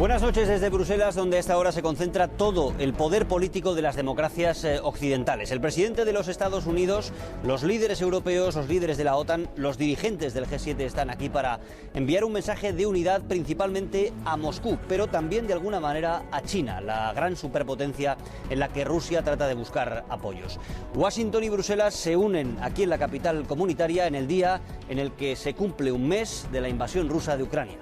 Buenas noches desde Bruselas, donde a esta hora se concentra todo el poder político de las democracias occidentales. El presidente de los Estados Unidos, los líderes europeos, los líderes de la OTAN, los dirigentes del G7 están aquí para enviar un mensaje de unidad principalmente a Moscú, pero también de alguna manera a China, la gran superpotencia en la que Rusia trata de buscar apoyos. Washington y Bruselas se unen aquí en la capital comunitaria en el día en el que se cumple un mes de la invasión rusa de Ucrania.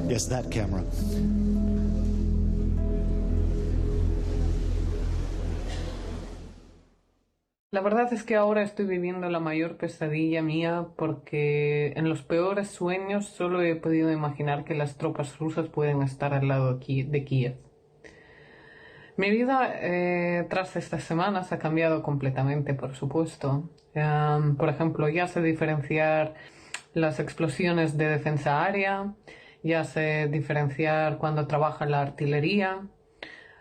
Yes, that camera. La verdad es que ahora estoy viviendo la mayor pesadilla mía porque en los peores sueños solo he podido imaginar que las tropas rusas pueden estar al lado de Kiev. Mi vida tras estas semanas ha cambiado completamente, por supuesto. Por ejemplo, ya sé diferenciar las explosiones de defensa aérea, ya sé diferenciar cuando trabaja la artillería.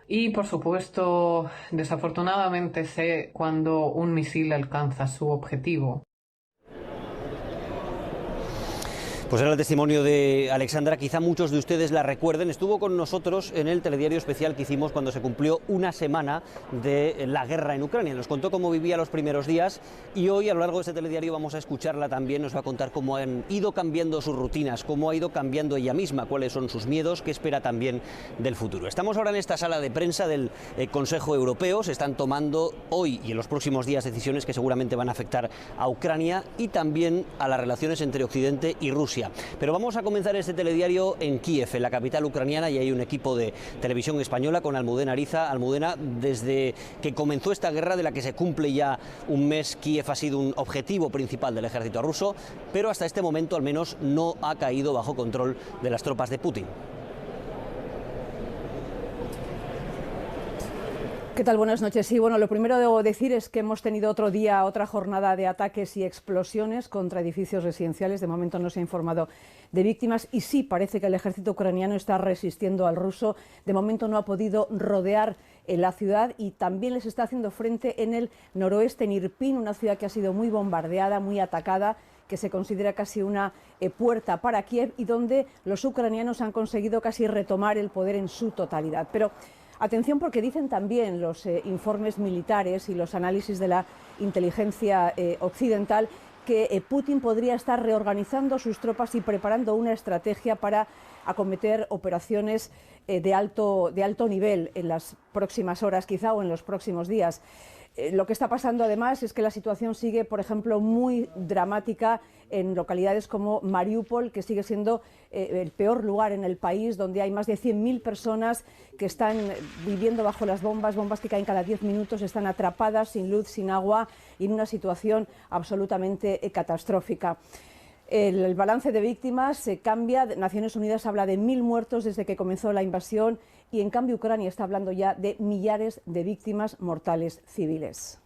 Y, por supuesto, desafortunadamente sé cuando un misil alcanza su objetivo. Pues era el testimonio de Alexandra, quizá muchos de ustedes la recuerden, estuvo con nosotros en el telediario especial que hicimos cuando se cumplió una semana de la guerra en Ucrania. Nos contó cómo vivía los primeros días y hoy a lo largo de este telediario vamos a escucharla también, nos va a contar cómo han ido cambiando sus rutinas, cómo ha ido cambiando ella misma, cuáles son sus miedos, qué espera también del futuro. Estamos ahora en esta sala de prensa del Consejo Europeo, se están tomando hoy y en los próximos días decisiones que seguramente van a afectar a Ucrania y también a las relaciones entre Occidente y Rusia. Pero vamos a comenzar este telediario en Kiev, en la capital ucraniana, y hay un equipo de televisión española con Almudena Ariza. Almudena, desde que comenzó esta guerra de la que se cumple ya un mes, Kiev ha sido un objetivo principal del ejército ruso, pero hasta este momento al menos no ha caído bajo control de las tropas de Putin. ¿Qué tal? Buenas noches. Sí, bueno, lo primero debo decir es que hemos tenido otro día, otra jornada de ataques y explosiones contra edificios residenciales. De momento no se ha informado de víctimas y sí parece que el ejército ucraniano está resistiendo al ruso. De momento no ha podido rodear la ciudad y también les está haciendo frente en el noroeste, en Irpin, una ciudad que ha sido muy bombardeada, muy atacada, que se considera casi una puerta para Kiev y donde los ucranianos han conseguido casi retomar el poder en su totalidad. Pero atención, porque dicen también los informes militares y los análisis de la inteligencia occidental que Putin podría estar reorganizando sus tropas y preparando una estrategia para acometer operaciones de alto nivel en las próximas horas quizá o en los próximos días. Lo que está pasando además es que la situación sigue, por ejemplo, muy dramática en localidades como Mariupol, que sigue siendo el peor lugar en el país, donde hay más de 100.000 personas que están viviendo bajo las bombas que caen cada 10 minutos, están atrapadas sin luz, sin agua y en una situación absolutamente catastrófica. El balance de víctimas se cambia. Naciones Unidas habla de 1.000 muertos desde que comenzó la invasión y en cambio Ucrania está hablando ya de millares de víctimas mortales civiles.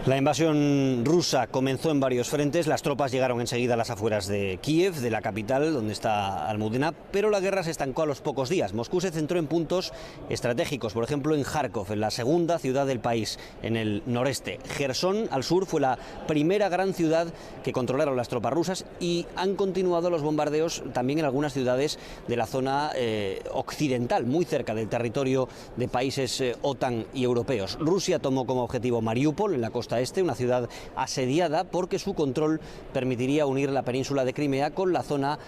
La invasión rusa comenzó en varios frentes, las tropas llegaron enseguida a las afueras de Kiev, de la capital, donde está Almudena, pero la guerra se estancó a los pocos días. Moscú se centró en puntos estratégicos, por ejemplo en Kharkov, en la segunda ciudad del país, en el noreste. Jersón, al sur, fue la primera gran ciudad que controlaron las tropas rusas y han continuado los bombardeos también en algunas ciudades de la zona occidental, muy cerca del territorio de países OTAN y europeos. Rusia tomó como objetivo Mariupol, en la costa este, una ciudad asediada porque su control permitiría unir la península de Crimea con la zona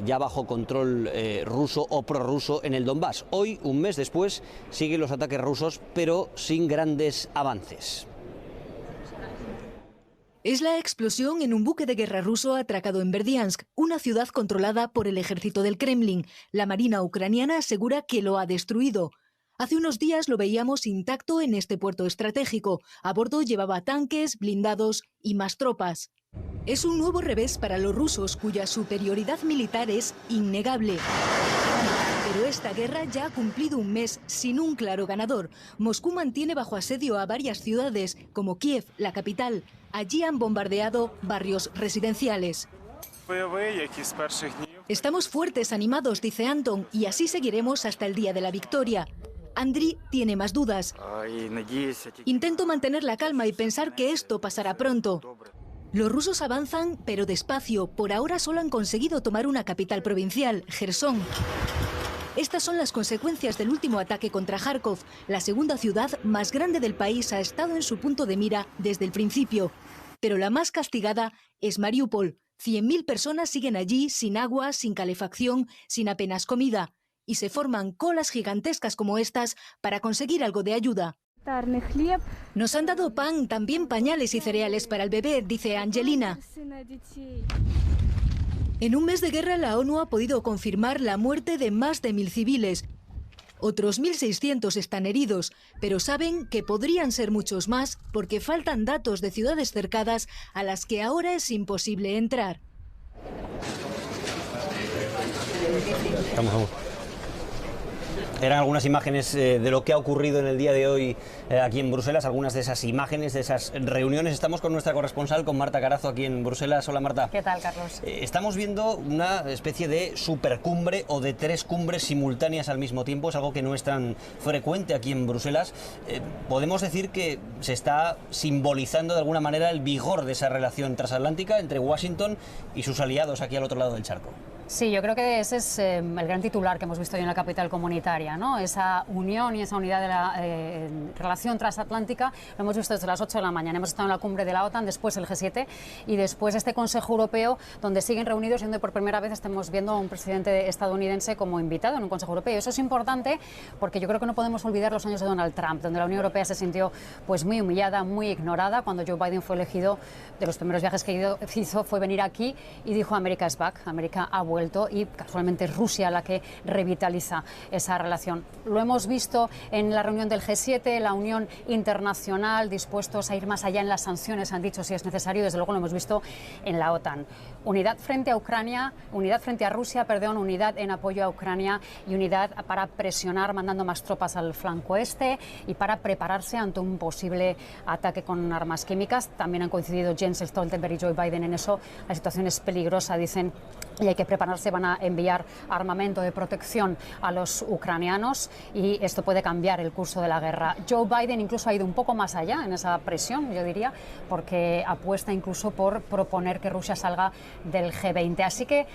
ya bajo control ruso o prorruso en el Donbass. Hoy, un mes después, siguen los ataques rusos, pero sin grandes avances. Es la explosión en un buque de guerra ruso atracado en Berdiansk, una ciudad controlada por el ejército del Kremlin. La marina ucraniana asegura que lo ha destruido. Hace unos días lo veíamos intacto en este puerto estratégico. A bordo llevaba tanques, blindados y más tropas. Es un nuevo revés para los rusos, cuya superioridad militar es innegable. Pero esta guerra ya ha cumplido un mes sin un claro ganador. Moscú mantiene bajo asedio a varias ciudades, como Kiev, la capital. Allí han bombardeado barrios residenciales. Estamos fuertes, animados, dice Anton, y así seguiremos hasta el día de la victoria. Andriy tiene más dudas. Intento mantener la calma y pensar que esto pasará pronto. Los rusos avanzan, pero despacio. Por ahora solo han conseguido tomar una capital provincial, Jersón. Estas son las consecuencias del último ataque contra Kharkov. La segunda ciudad más grande del país ha estado en su punto de mira desde el principio. Pero la más castigada es Mariupol. 100.000 personas siguen allí sin agua, sin calefacción, sin apenas comida. Y se forman colas gigantescas como estas para conseguir algo de ayuda. Nos han dado pan, también pañales y cereales para el bebé, dice Angelina. En un mes de guerra, la ONU ha podido confirmar la muerte de más de 1.000 civiles. Otros 1.600 están heridos, pero saben que podrían ser muchos más porque faltan datos de ciudades cercadas a las que ahora es imposible entrar. Vamos. Eran algunas imágenes de lo que ha ocurrido en el día de hoy aquí en Bruselas, algunas de esas imágenes, de esas reuniones. Estamos con nuestra corresponsal, con Marta Carazo, aquí en Bruselas. Hola, Marta. ¿Qué tal, Carlos? Estamos viendo una especie de supercumbre o de 3 cumbres simultáneas al mismo tiempo. Es algo que no es tan frecuente aquí en Bruselas. Podemos decir que se está simbolizando de alguna manera el vigor de esa relación transatlántica entre Washington y sus aliados aquí al otro lado del charco. Sí, yo creo que ese es el gran titular que hemos visto hoy en la capital comunitaria, ¿no? Esa unión y esa unidad de la relación transatlántica lo hemos visto desde las 8 de la mañana. Hemos estado en la cumbre de la OTAN, después el G7 y después este Consejo Europeo, donde siguen reunidos y donde por primera vez estamos viendo a un presidente estadounidense como invitado en un Consejo Europeo. Eso es importante porque yo creo que no podemos olvidar los años de Donald Trump, donde la Unión Europea se sintió pues muy humillada, muy ignorada. Cuando Joe Biden fue elegido, de los primeros viajes que hizo fue venir aquí y dijo America is back, América ha vuelto, y casualmente es Rusia la que revitaliza esa relación. Lo hemos visto en la reunión del G7, la Unión Internacional, dispuestos a ir más allá en las sanciones, han dicho si es necesario, desde luego lo hemos visto en la OTAN. Unidad frente a Ucrania, unidad frente a Rusia, perdón, unidad en apoyo a Ucrania y unidad para presionar mandando más tropas al flanco este y para prepararse ante un posible ataque con armas químicas. También han coincidido Jens Stoltenberg y Joe Biden en eso. La situación es peligrosa, dicen, y hay que prepararse. Van a enviar armamento de protección a los ucranianos y esto puede cambiar el curso de la guerra. Joe Biden incluso ha ido un poco más allá en esa presión, yo diría, porque apuesta incluso por proponer que Rusia salga del G20. Así que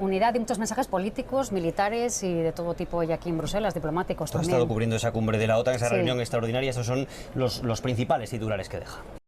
unidad y muchos mensajes políticos, militares y de todo tipo y aquí en Bruselas, diplomáticos también. Ha estado cubriendo esa cumbre de la OTAN, esa reunión extraordinaria. Esos son los principales titulares que deja.